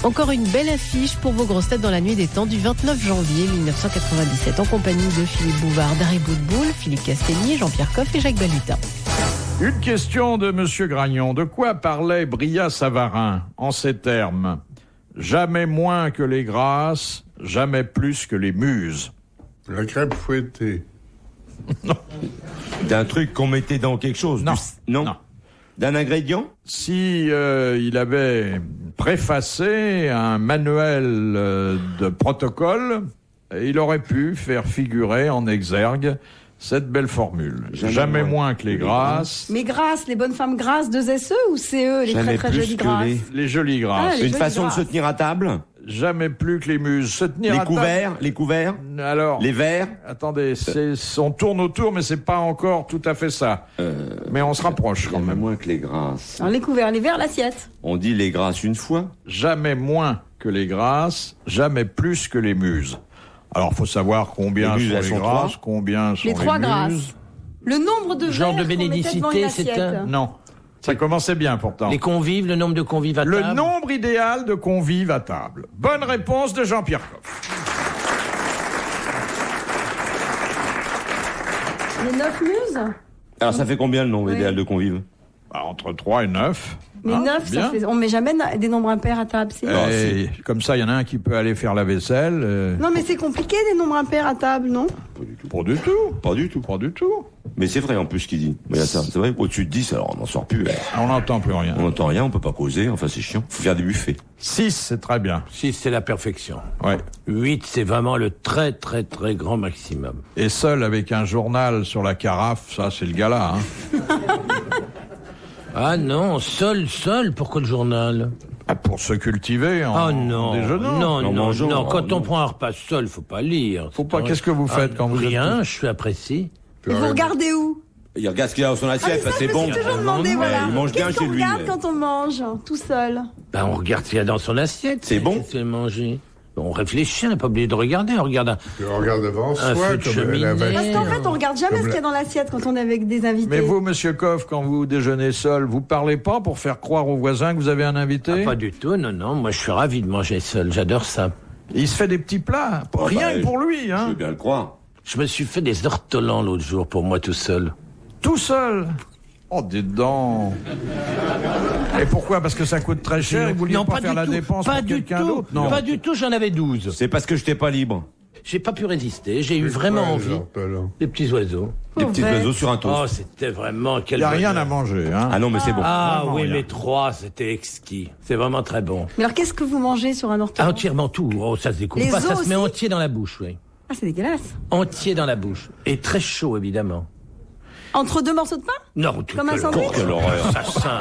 Encore une belle affiche pour vos grosses têtes dans la nuit des temps du 29 janvier 1997 en compagnie de Philippe Bouvard, Dari Boudboul, Philippe Castelnier, Jean-Pierre Coff et Jacques Balutin. Une question de Monsieur Gragnon. De quoi parlait Brillat-Savarin en ces termes ? Jamais moins que les grâces, jamais plus que les muses. La crêpe fouettée. Non. D'un truc qu'on mettait dans quelque chose. Non. Non. Non. D'un ingrédient ? Si il avait préfacé un manuel de protocole, il aurait pu faire figurer en exergue cette belle formule. Jamais moins que les grâces. Mais grâces, les bonnes femmes grâces, 2 SE ou CE, les Jamais très très plus jolies que grâces. Les jolies grâces. Ah, les Une jolies façon grâces. de se tenir à table ? Jamais plus que les muses. Se tenir Les à couverts, table. Alors, les verres ? attendez, on tourne autour, mais c'est pas encore tout à fait ça. Mais on se rapproche quand Jamais même. moins que les grâces. Alors les couverts, les verres, l'assiette. On dit les grâces une fois ? Jamais moins que les grâces, jamais plus que les muses. Alors, faut savoir combien Les muses, sont elles les sont grâces, 3. combien sont Les 3 muses. grâces. Le nombre de Genre verres de qu'on mettait devant une bénédicité, c'est assiette. Non, ça commençait bien pourtant. Les convives, le nombre de convives à Le table. nombre idéal de convives à table. Bonne réponse de Jean-Pierre Coff. Les 9 muses. Alors ça fait combien le nombre Oui. idéal de convives ? Entre 3 et 9. Mais 9, ça fait... On met jamais des nombres impairs à table. C'est... Et comme ça, il y en a un qui peut aller faire la vaisselle. Non, mais c'est compliqué des nombres impairs à table, non ? Pas du tout. Pas du tout. Pas du tout. Mais c'est vrai en plus ce qu'il dit. Mais ça, c'est vrai, au-dessus de 10, alors on n'en sort plus. On n'entend plus rien. On n'entend rien, on peut pas causer, enfin c'est chiant. Faut faire des buffets. 6, c'est très bien. 6, c'est la perfection. Ouais. 8, c'est vraiment le très très très grand maximum. Et seul avec un journal sur la carafe, ça c'est le gala. Hein. Ah non, seul, pourquoi le journal ? Pour se cultiver en, Ah non, en déjeunant. non, mangeant, non, quand non. on prend un repas seul, faut pas lire. Faut pas. Qu'est-ce que vous faites quand vous êtes Rien, je suis apprécié. Et vous regardez où ? Il regarde ce qu'il a dans son assiette, ça, c'est je bon. me suis toujours demandé, voilà. Il mange bien Qu'est-ce chez qu'on lui. regarde quand on mange, tout seul ? Ben, on regarde ce qu'il y a dans son assiette. C'est bon. Qu'est-ce qu'il a mangé. On réfléchit, on n'a pas oublié de regarder, on regarde Tu regardes devant un soi feu de comme la cheminée. vache. Parce qu'en fait, on regarde jamais Comme ce qu'il y a dans l'assiette quand on est avec des invités. Mais vous, monsieur Coff, quand vous déjeunez seul, vous parlez pas pour faire croire aux voisins que vous avez un invité? Ah, pas du tout, non, moi je suis ravi de manger seul, j'adore ça. Il se fait des petits plats, rien que pour lui, Je hein. veux bien le croire. Je me suis fait des ortolans l'autre jour pour moi tout seul. Tout seul. Oh, dites donc. Et pourquoi? Parce que ça coûte très cher et vous vouliez pas faire la dépense pas pour du quelqu'un tout, d'autre? Non. pas du tout, j'en avais 12. C'est parce que j'étais pas libre. J'ai pas pu résister, j'ai eu vraiment Ouais, envie. genre, talent. Des petits oiseaux. Des petits bête. oiseaux sur un Oh, toast. c'était vraiment quel Il n'y a rien bonheur. à manger, hein. Ah non, mais c'est bon. Ah Vraiment oui, rien. mais 3, c'était exquis. C'est vraiment très bon. Mais alors, qu'est-ce que vous mangez sur un ortolan? Entièrement tout. Oh, ça se découpe Les pas, ça os se met aussi entier dans la bouche, oui. Ah, c'est dégueulasse. Entier dans la bouche. Et très chaud, évidemment. Entre 2 morceaux de pain? Non, tout Comme un que sandwich l'horreur. Quelle horreur. Assassin.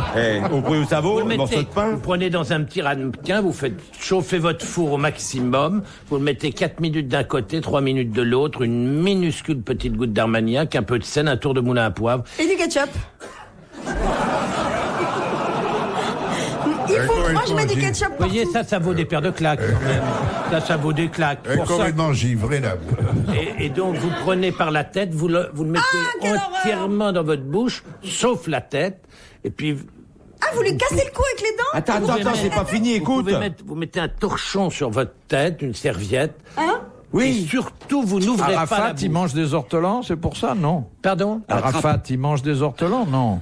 Au bruit au sabot, Vous le morceau mettez, de pain. vous prenez dans un petit ramequin, vous faites chauffer votre four au maximum, vous le mettez 4 minutes d'un côté, 3 minutes de l'autre, une minuscule petite goutte d'armagnac, un peu de sel, un tour de moulin à poivre. Et du ketchup? Moi, je mets du ketchup Vous partout. voyez, ça vaut des paires de claques, quand même. Ça vaut des claques. Elle est Pour ça, complètement givrée, là. et donc, vous prenez par la tête, vous le mettez quelle entièrement dans votre bouche, sauf la tête, et puis... Ah, vous lui cassez le cou avec les dents? Attends, Vous pouvez c'est mettre- pas fini, écoute. Vous mettez un torchon sur votre tête, une serviette. Hein? Oui. Et surtout, vous n'ouvrez pas la Arafat, bouche. il mange des ortolans, c'est pour ça, non? Pardon? Arafat, il mange des ortolans, non?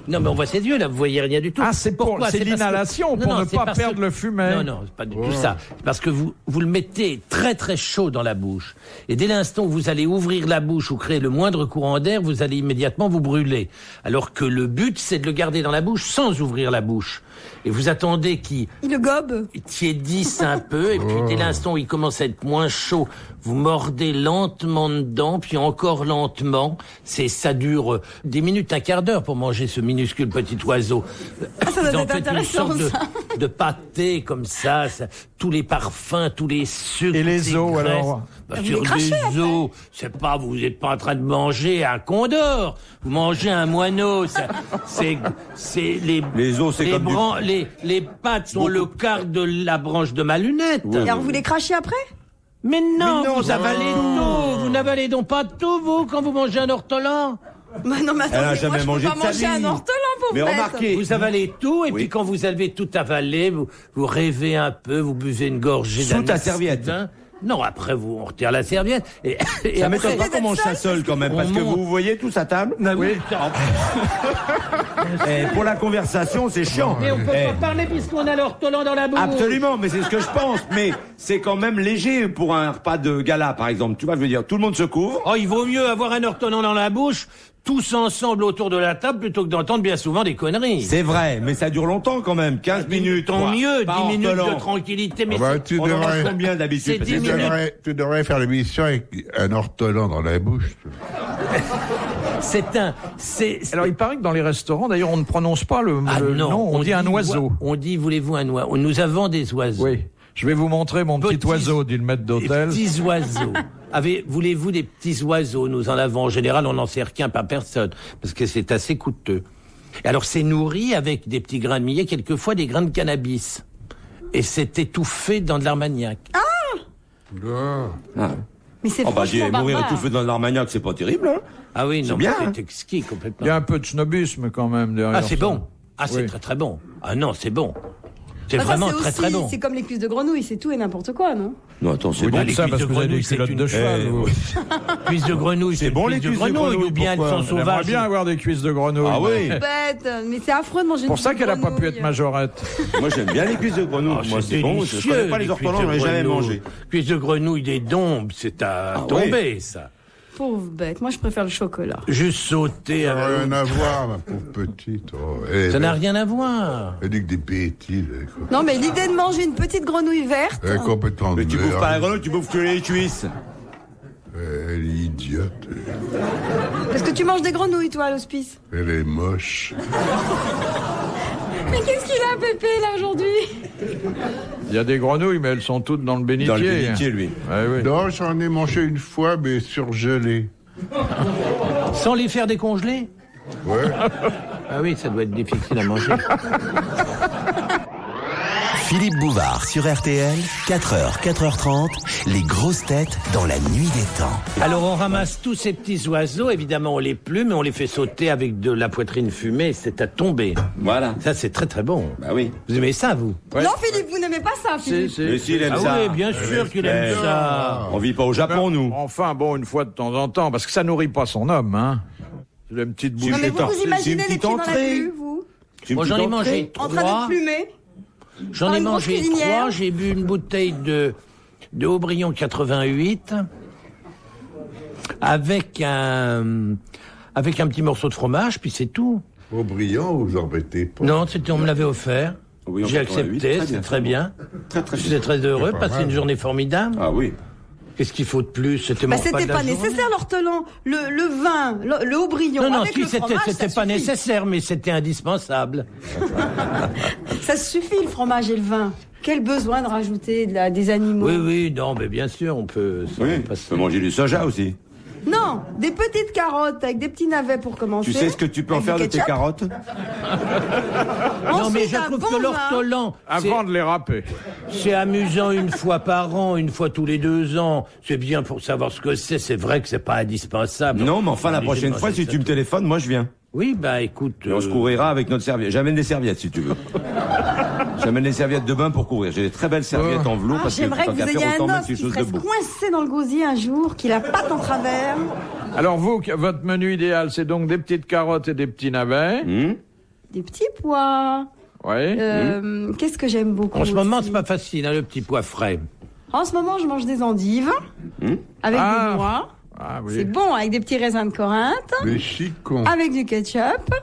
Non, mais on voit ses yeux, là, vous voyez rien du tout. Ah, c'est Pourquoi? c'est parce que- l'inhalation, Non, pour non, ne c'est pas parce perdre que- le fumet. Non, non, c'est pas du tout ça. C'est parce que vous le mettez très très chaud dans la bouche. Et dès l'instant où vous allez ouvrir la bouche ou créer le moindre courant d'air, vous allez immédiatement vous brûler. Alors que le but, c'est de le garder dans la bouche sans ouvrir la bouche. Et vous attendez qu'il Il le gobe. tiédisse un peu, et puis dès l'instant où il commence à être moins chaud, vous mordez lentement dedans, puis encore lentement. Ça dure des minutes, un quart d'heure pour manger ce minuscule petit oiseau. ça doit Vous en être faites une intéressant, sorte ça. de pâté comme ça, tous les parfums, tous les sucres. Et les toutes os, graisses. alors Bah, Vous sur les crachez, des os, c'est pas, vous n'êtes pas en train de manger un condor, vous mangez un moineau. C'est Les os, c'est les comme du- les pattes sont le quart de la branche de ma lunette. Et alors, vous les crachez après? Mais non, non, vous avalez tout. Vous n'avalez donc pas tout, vous, quand vous mangez un ortolan. Bah non, mais Elle a attendez, jamais moi, je mangé peux de pas sa manger un vie. ortolan, pauvre Mais bête. remarquez, Vous avalez tout, et Oui. puis quand vous avez tout avalé, vous rêvez un peu, vous buvez une gorgée Sous ta d'anis serviette. soudain. Non, après, on retire la serviette. Et ça après, m'étonne pas qu'on mange ça seul quand même, parce que monte. vous voyez tous à table. Oui. Pour la conversation, c'est chiant. Mais on peut Eh, pas parler puisqu'on a l'ortolan dans la bouche. Absolument, mais c'est ce que je pense. Mais c'est quand même léger pour un repas de gala, par exemple. Tu vois, je veux dire, tout le monde se couvre. Oh, il vaut mieux avoir un ortolan dans la bouche, tous ensemble autour de la table, plutôt que d'entendre bien souvent des conneries. C'est vrai, mais ça dure longtemps quand même. 15 minutes. Tant quoi. mieux, 10 Par minutes ortolan. de tranquillité, mais Ah bah, c'est- tu On en mange devrais, combien d'habitude C'est Parce 10 que- minutes. tu devrais faire l'émission avec un ortolan dans la bouche. Alors, il paraît que dans les restaurants, d'ailleurs, on ne prononce pas le nom, on dit un oiseau. On dit, voulez-vous un oiseau? Nous avons des oiseaux. Oui. Je vais vous montrer mon petit Petits- oiseau, dit le maître Des d'hôtel. petits oiseaux. Voulez-vous des petits oiseaux? Nous en avons. En général, on n'en sert qu'un par personne, parce que c'est assez coûteux. Et alors, c'est nourri avec des petits grains de millet, quelquefois des grains de cannabis. Et c'est étouffé dans de l'armagnac. Mais c'est Oh bah, franchement mourir barbare. étouffé dans l'armagnac, c'est pas terrible, hein. Ah oui, non, bien, mais hein. c'est exquis complètement. Il y a un peu de snobisme quand même derrière. Ah, c'est ça. bon. Ah, c'est Oui. très très bon. Ah non, c'est bon. C'est Bah, ça, vraiment c'est très aussi- très bon. C'est comme les cuisses de grenouille, c'est tout et n'importe quoi, non? Non, attends, c'est Vous bon. dites ça les parce cuisses que de vous avez des grenouille, c'est culottes une- de cheval. Eh, vous. oui. Cuisses de grenouille, C'est bon, une les cuisse de cuisses de grenouille, ou bien elles pourquoi sont J'aimerais sauvages. bien avoir des cuisses de grenouille. Ah oui. Bête, mais c'est affreux de manger une Pour ça cuisse de qu'elle n'a pas pu grenouille. être majorette. Moi, j'aime bien les cuisses de grenouille. Oh, Moi, c'est bon. Je délicieux, connais pas les cuisses ortolans, de j'en ai jamais grenouille. mangé. Cuisses de grenouille, des dombes, c'est à Ah tomber, ça. Pauvre bête, moi je préfère le chocolat. Juste sauter Ça n'a avec... rien à voir, ma pauvre petite. Oh, Ça n'a rien à voir. Elle dit que des bêtises. Quoi. Non, mais l'idée de manger une petite grenouille verte. Elle est complètement Mais tu merde. bouffes pas la grenouille, tu bouffes que les cuisses. Elle est idiote. Parce que tu manges des grenouilles, toi, à l'hospice. Elle est moche. Mais qu'est-ce qu'il a, Pépé, là, aujourd'hui? Il y a des grenouilles, mais elles sont toutes dans le bénitier. Dans le bénitier, lui. Ouais, oui. Non, j'en ai mangé une fois, mais surgelé. Sans les faire décongeler? Ouais. Ah oui, ça doit être difficile à manger. Philippe Bouvard sur RTL, 4h, 4h30, les grosses têtes dans la nuit des temps. Alors on ramasse tous ces petits oiseaux, évidemment on les plume, mais on les fait sauter avec de la poitrine fumée, c'est à tomber. Voilà. Ça c'est très très bon. Bah oui. Vous aimez ça, vous? Ouais. Non, Philippe, vous n'aimez pas ça, Philippe. Si, Mais si. si, il aime Ah ça. oui, bien sûr qu'il aime ça. On vit pas au Japon, nous. Enfin, bon, une fois de temps en temps, parce que ça nourrit pas son homme, hein. C'est une petite bouche. Non, mais vous Attends, vous c'est imaginez une les petite pieds dans la entrée. pluie, vous? Moi j'en ai mangé En train de 3. plumer? J'en Par ai une grosse mangé cuisinière. 3, j'ai bu une bouteille de Haut-Brion 88 avec un petit morceau de fromage, puis c'est tout. Au brillant, vous embêtez pas. Non, on me l'avait offert. Oui, en J'ai 88, accepté, très c'est bien. très bien. Très, très J'étais très heureux, C'est pas passé mal. une journée formidable. Ah oui. Qu'est-ce qu'il faut de plus? C'était Bah, mon repas c'était de la pas journée. nécessaire, l'ortolan. Le vin, le Haut-Brion, Non, non, avec si, le fromage, c'était ça pas suffit. nécessaire, mais c'était indispensable. Ça suffit, le fromage et le vin. Quel besoin de rajouter des animaux? Oui, oui, non, mais bien sûr, on peut... Oui, on on passe- peut manger du soja aussi. Non, des petites carottes avec des petits navets pour commencer. Tu sais ce que tu peux en Avec faire du de tes ketchup. carottes? Non, mais Ensuite, je un trouve bon que vin. l'ortolan, Avant de les râper. c'est amusant une fois par an, une fois tous les 2 ans. C'est bien pour savoir ce que c'est vrai que c'est pas indispensable. Non, mais enfin, la On est prochaine obligé fois, de si manger tu me ça. téléphones, moi, je viens. Oui, bah écoute... Et on se couvrira avec notre serviette. J'amène des serviettes, si tu veux. J'amène des serviettes de bain pour couvrir. J'ai des très belles serviettes en velours Ah, parce que j'aimerais que tant vous qu'à ayez faire, autant un mettre os quelque qui chose de reste beau. coincé dans le gosier un jour, qu'il a patte en travers. Alors vous, votre menu idéal, c'est donc des petites carottes et des petits navets. Des petits pois. Oui. Qu'est-ce que j'aime beaucoup En ce moment, aussi. c'est pas facile, hein, le petit pois frais. En ce moment, je mange des endives avec Ah. des noix. Ah C'est oui. bon, avec des petits raisins de Corinthe, Les chicons. avec du ketchup.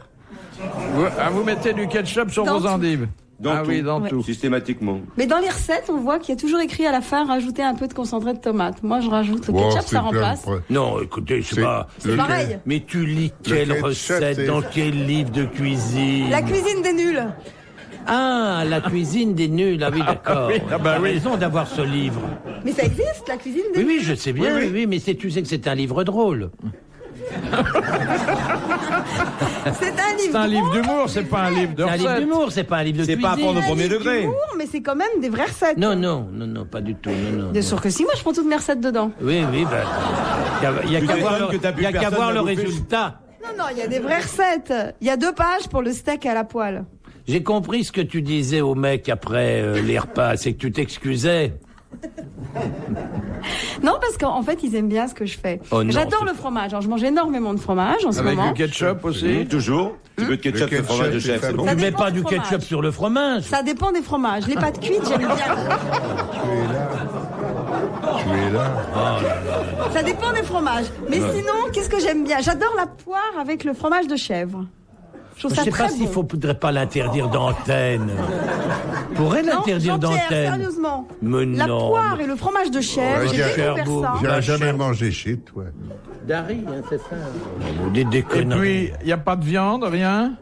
Vous mettez du ketchup sur Dans vos tout. endives. Dans Ah tout. oui, dans Ouais. tout. Systématiquement. Mais dans les recettes, on voit qu'il y a toujours écrit à la fin rajouter un peu de concentré de tomate. Moi, je rajoute le Wow, ketchup, c'est ça remplace. plein de- Non, écoutez, c'est pas... C'est pareil. Mais tu lis quelle ketchup, recette, c'est- dans quel livre de cuisine? La cuisine des nuls. Ah, la cuisine des nuls, ah oui, d'accord. oui, ah bah T'as oui. raison d'avoir ce livre. Mais ça existe, la cuisine des Oui, nuls. oui, je sais bien, oui, mais tu sais que c'est un livre drôle. C'est un livre. C'est un livre drôle, d'humour, c'est pas un livre de C'est un livre recettes. d'humour, c'est pas un livre de C'est cuisine. pas à prendre au un premier livre degré. d'humour, mais c'est quand même des vraies recettes. Non, non, non, non, pas du tout, non, non. Bien sûr que si, moi je prends toutes mes recettes dedans. Oui, oui, ben, il y a Tu qu'à voir m'étonnes le, que t'as plus y a qu'à personne voir à le bouffer. résultat. Non, il y a des vraies recettes. Il y a 2 pages pour le steak à la poêle. J'ai compris ce que tu disais au mec après les repas, c'est que tu t'excusais. Non, parce qu'en fait, ils aiment bien ce que je fais. Oh non, J'adore c'est le fromage. Alors, je mange énormément de fromage en ce Avec moment. du ketchup aussi. Toujours. Tu veux de ketchup, Le le fromage de ketchup, chef, c'est c'est bon. Ça Tu mets dépend pas du du fromage. ketchup sur le fromage. Ça dépend des fromages. Les pâtes cuites, j'aime bien. Tu es là. Ça dépend des fromages. Mais sinon, qu'est-ce que j'aime bien? J'adore la poire avec le fromage de chèvre. Je trouve Je ça sais très pas s'il bon. faudrait pas l'interdire d'antenne. Pourrait Non, l'interdire Jean-Pierre, d'antenne. sérieusement. Mais La non. poire et le fromage de chèvre, Ouais, j'ai j'ai découvert Cherbourg. ça. J'ai Bah, jamais cher. mangé chez toi. Dari, c'est ça. Vous dites des Et conneries. puis, il n'y a pas de viande, rien.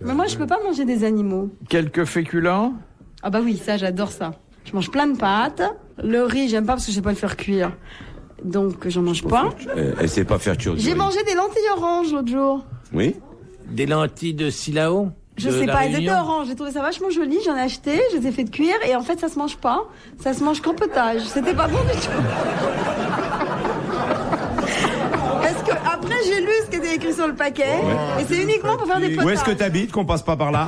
Mais moi, je peux pas manger des animaux. Quelques féculents. Ah bah oui, ça, j'adore ça. Je mange plein de pâtes. Le riz, j'aime pas parce que je sais pas le faire cuire. Donc, j'en mange pas. Elle sait pas faire cuire du J'ai riz. mangé des lentilles oranges l'autre jour. Oui. Des lentilles de Silao. Je de sais la pas, elles étaient Réunion. oranges. J'ai trouvé ça vachement joli. J'en ai acheté, je les ai fait cuire et en fait, ça se mange pas. Ça se mange qu'en potage. C'était pas bon du tout. Parce que après, j'ai lu ce qui était écrit sur le paquet et c'est uniquement pour faire des potages. Où est-ce que t'habites qu'on passe pas par là?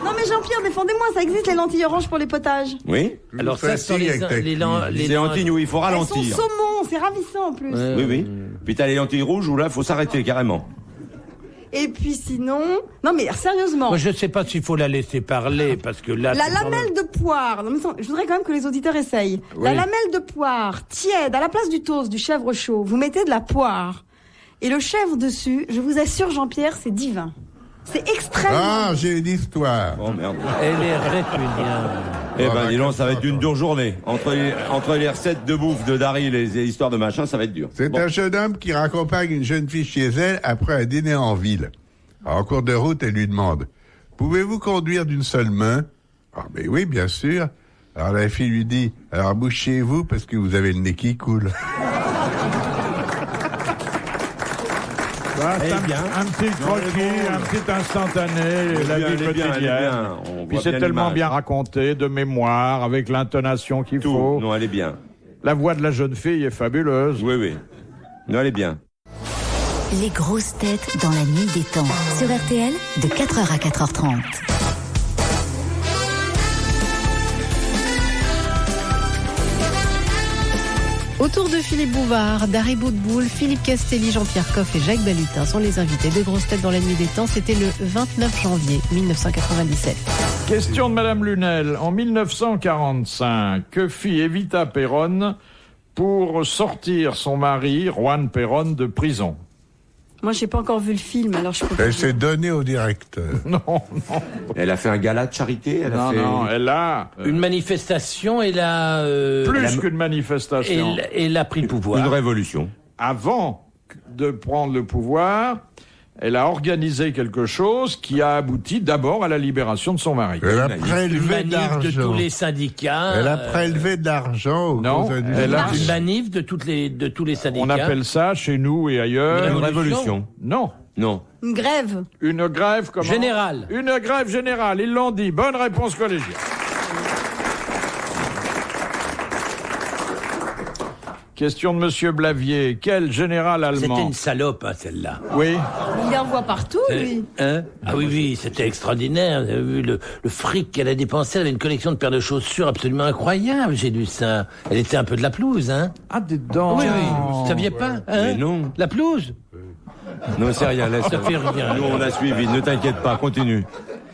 Non mais Jean-Pierre, défendez-moi, ça existe les lentilles oranges pour les potages. Oui. Alors ça, ce sont les C'est lentilles où il faut Elles sont ralentir. saumon, c'est ravissant en plus. Oui, oui. Puis t'as les lentilles rouges où là, faut s'arrêter carrément. Et puis sinon, non mais sérieusement, Moi, je sais pas s'il faut la laisser parler parce que là. la c'est dans le- lamelle de poire. Non, mais je voudrais quand même que les auditeurs essayent. La lamelle de poire tiède à la place du toast, du chèvre chaud. Vous mettez de la poire et le chèvre dessus. Je vous assure, Jean-Pierre, c'est divin. C'est extrêmement. Ah, j'ai une histoire. Oh merde. Elle est répugnante. Eh ben, dis donc, ça va être une dure journée. Entre les recettes de bouffe de Daryl et les histoires de machin, ça va être dur. C'est Bon. un jeune homme qui raccompagne une jeune fille chez elle après un dîner en ville. Alors, en cours de route, elle lui demande « Pouvez-vous conduire d'une seule main ?» Ah, ben oui, bien sûr. Alors la fille lui dit « Alors bouchez-vous parce que vous avez le nez qui coule. Voilà, c'est un petit croquis, un petit instantané, la vie quotidienne. Puis c'est tellement bien raconté, de mémoire, avec l'intonation qu'il faut. Non, elle est bien. La voix de la jeune fille est fabuleuse. Oui, oui. Non, elle est bien. Les grosses têtes dans la nuit des temps. Sur RTL, de 4h à 4h30. Autour de Philippe Bouvard, Dari Boudboul, Philippe Castelli, Jean-Pierre Coff et Jacques Balutin sont les invités de Grosses Têtes dans la nuit des temps. C'était le 29 janvier 1997. Question de Madame Lunel. En 1945, que fit Evita Perón pour sortir son mari, Juan Perón, de prison? Moi, j'ai pas encore vu le film, alors je peux pas. Elle s'est donnée au directeur. Non, Elle a fait un gala de charité. non, elle a Une manifestation, elle a. plus qu'une manifestation. Elle a pris le pouvoir. Une révolution. Avant de prendre le pouvoir, elle a organisé quelque chose qui a abouti d'abord à la libération de son mari. Elle a Une prélevé de manif de l'argent. tous les syndicats. Elle a prélevé de l'argent aux non, causes elle a- Une manif de tous les syndicats. On appelle ça chez nous et ailleurs. Une Une révolution. révolution. Non, Non. Une grève. une grève comment? Générale. Une grève générale, ils l'ont dit. Bonne réponse collégiale. Question de Monsieur Blavier. Quel général C'était allemand? une salope, hein, celle-là. Oui. Il envoie partout, lui. Hein ah oui, oui, c'était extraordinaire. Vous avez vu le fric qu'elle a dépensé. Elle avait une collection de paires de chaussures absolument incroyable. J'ai lu ça. Elle était un peu de la pelouse, hein. Ah, des dents. Oui, oui. Vous saviez pas, hein? Mais non. La pelouse. Non, c'est rien. Laisse. Ça fait rien. Nous, on a suivi. Ne t'inquiète pas. Continue.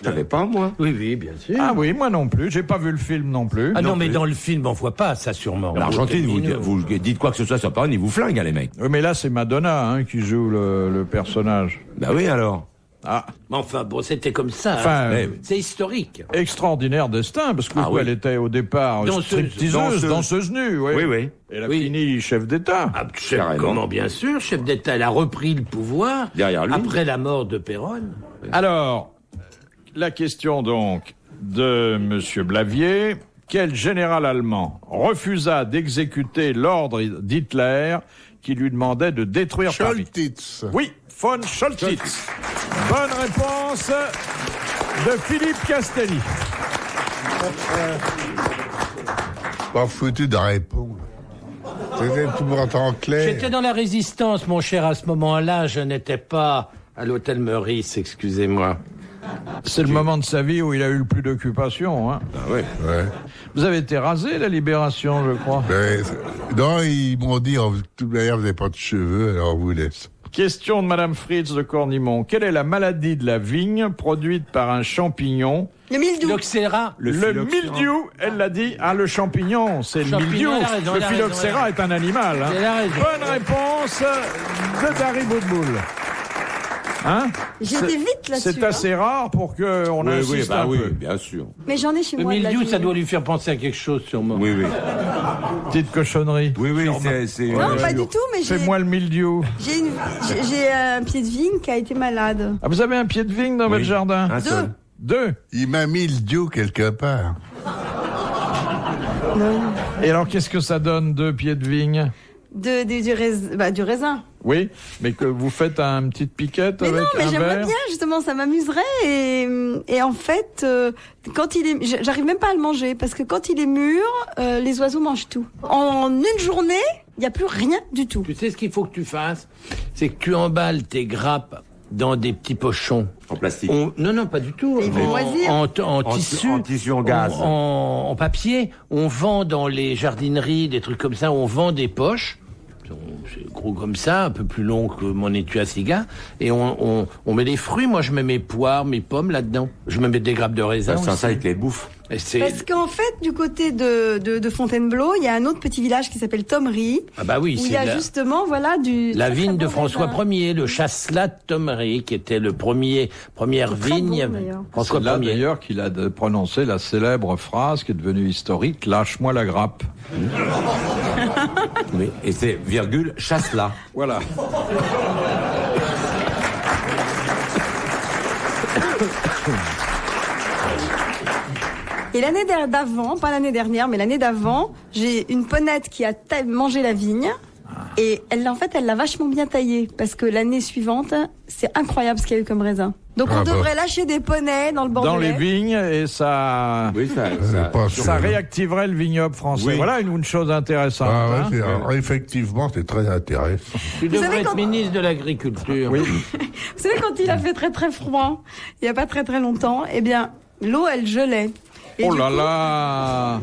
Je savais pas, moi. Oui, oui, bien sûr. Ah oui, moi non plus. J'ai pas vu le film non plus. Ah non, non mais plus. dans le film, on voit pas ça sûrement. L'Argentine, Vous- vous dites quoi que ce soit sur Paris, ils vous flinguent, hein, les mecs. Oui, mais là, c'est Madonna hein, qui joue le personnage. Bah oui, alors. Ah, Mais enfin, bon, c'était comme ça. Enfin, hein. C'est historique. extraordinaire destin, parce que Ah oui. elle était au départ Danseuse. danseuse nue. Oui, Oui, oui. Elle a Oui. fini chef d'État. Ah, chef, Carrément. comment, bien sûr, chef d'État, elle a repris le pouvoir Derrière lui. après la mort de Perón. Alors, la question donc de Monsieur Blavier. Quel général allemand refusa d'exécuter l'ordre d'Hitler qui lui demandait de détruire Paris? Scholtitz. Oui, von Scholtitz. Bonne réponse de Philippe Castelli. Pas foutu de répondre. C'était tout en clair. J'étais dans la résistance, mon cher, à ce moment-là. Je n'étais pas à l'hôtel Meurice, excusez-moi. C'est le moment de sa vie où il a eu le plus d'occupation. Hein. Ah oui. Ouais. Vous avez été rasé, la Libération, je crois. Non, ils m'ont dit, de toute manière, vous n'avez pas de cheveux, alors on vous laisse. Question de Madame Fritz de Cornimont. Quelle est la maladie de la vigne produite par un champignon? Le mildiou. Phylloxéra. Le mildiou, elle l'a dit. Ah, le champignon, c'est le mildiou. elle a raison, Le elle a phylloxéra raison, est un animal. Hein. Elle a raison. Bonne réponse de Dari Boudboul. Hein? J'ai été vite là-dessus. C'est assez rare pour qu'on Oui, insiste bah un oui, peu. bien sûr. Mais j'en ai chez Le moi. de la mildiou, vigne. ça doit lui faire penser à quelque chose, sûrement. Oui, oui. Petite cochonnerie. Oui, oui, c'est... Non, pas du tout, mais j'ai Fais-moi le mildiou. j'ai un pied de vigne qui a été malade. Ah, vous avez un pied de vigne dans votre jardin? Un seul. Deux. Il m'a mis le dieu quelque part. Non. Et alors, qu'est-ce que ça donne, 2 pieds de vigne? Du raisin. Oui, mais que vous faites une petite piquette Mais avec non, mais un j'aimerais verre? bien, justement, ça m'amuserait. Et en fait, quand il est... J'arrive même pas à le manger, parce que quand il est mûr, les oiseaux mangent tout. En une journée, il n'y a plus rien du tout. Tu sais ce qu'il faut que tu fasses? C'est que tu emballes tes grappes dans des petits pochons. En plastique. Non, pas du tout. Ils vont moisir. En tissu. En tissu en gaz. En papier. On vend dans les jardineries, des trucs comme ça, on vend des poches. C'est gros comme ça, un peu plus long que mon étui à cigare. Et on met des fruits. Moi, je mets mes poires, mes pommes là-dedans. Je me mets des grappes de raisin. Sans aussi. ça, avec les bouffes. Et c'est... Parce qu'en fait, du côté de Fontainebleau, il y a un autre petit village qui s'appelle Thomery, Ah bah oui, où c'est il y a justement, voilà, la très, vigne très de bon François raisin. Ier, le chasselas de Thomery, qui était le première C'est très vigne. bon, d'ailleurs. François C'est là Ier. d'ailleurs qu'il a prononcé la célèbre phrase qui est devenue historique, lâche-moi la grappe. Oui. Et c'est virgule, chasse-là. Voilà. Et l'année d'avant, pas l'année dernière, mais l'année d'avant, j'ai une ponette qui a mangé la vigne. Et elle l'a vachement bien taillée. Parce que l'année suivante, c'est incroyable ce qu'il y a eu comme raisin. Donc on devrait lâcher des poneys dans le Bordelais. Dans les vignes, et ça Oui, ça réactiverait le vignoble français. Oui. Voilà une chose intéressante. Ah ouais, hein. alors, effectivement, c'est très intéressant. Tu devrais savez être quand- ministre de l'Agriculture. Oui. Vous savez, quand il a fait très très froid, il n'y a pas très très longtemps, eh bien, l'eau, elle gelait. Et Oh du là coup, là.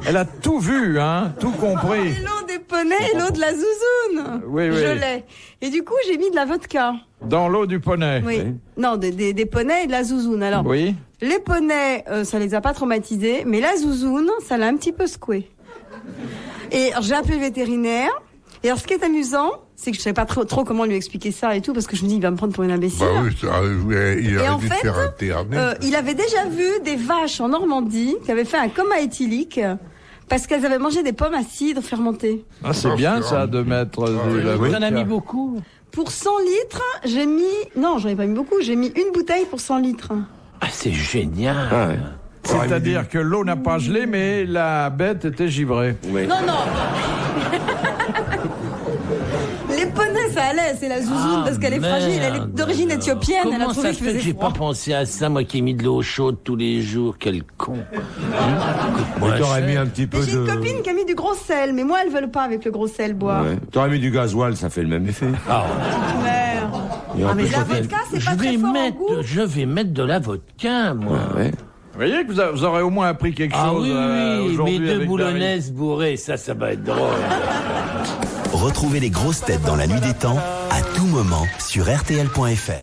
Elle a tout vu, hein, tout compris. et l'eau des poneys et l'eau de la zouzoune. Oui, oui. Gelait. Et du coup, j'ai mis de la vodka. Dans l'eau du poney. Oui. Non, des poneys et de la zouzoune. Alors, Oui. les poneys, ça les a pas traumatisés, mais la zouzoune, ça l'a un petit peu secoué. Et alors, j'ai appelé le vétérinaire. Et alors, ce qui est amusant, c'est que je savais pas trop comment lui expliquer ça et tout, parce que je me dis, il va me prendre pour une imbécile. Bah oui, il Et aurait en dû fait, faire interner. il avait déjà vu des vaches en Normandie qui avaient fait un coma éthylique parce qu'elles avaient mangé des pommes à cidre fermentées. Ah, c'est bien ça de mettre de la Vous en vodka. avez mis beaucoup. Pour 100 litres, j'ai mis... Non, j'en ai pas mis beaucoup. J'ai mis une bouteille pour 100 litres. Ah, c'est génial. Ah ouais. C'est-à-dire que l'eau n'a pas gelé, mais la bête était givrée. Oui. Non, non. Les poneys, ça allait. C'est la zouzoune parce qu'elle est fragile. Elle est d'origine éthiopienne. Elle a Comment trouvé ça que se je fait que faisais j'ai froid. pas pensé à ça, moi qui ai mis de l'eau chaude tous les jours? Quel con. Mais t'aurais mis un petit peu Mais j'ai une de... copine qui a mis du gros sel, mais moi, elles veulent pas avec le gros sel boire. Ouais. T'aurais mis du gasoil, ça fait le même effet. Merde. Et en Ah, mais plus, la ça fait- vodka, c'est pas très fort en goût. Je vais mettre de la vodka, moi. Ouais. Vous voyez que vous aurez au moins appris quelque Ah chose oui, oui, aujourd'hui mes deux avec boulonnaises bourrées, ça va être drôle. Retrouvez les grosses têtes dans la nuit des temps à tout moment sur RTL.fr.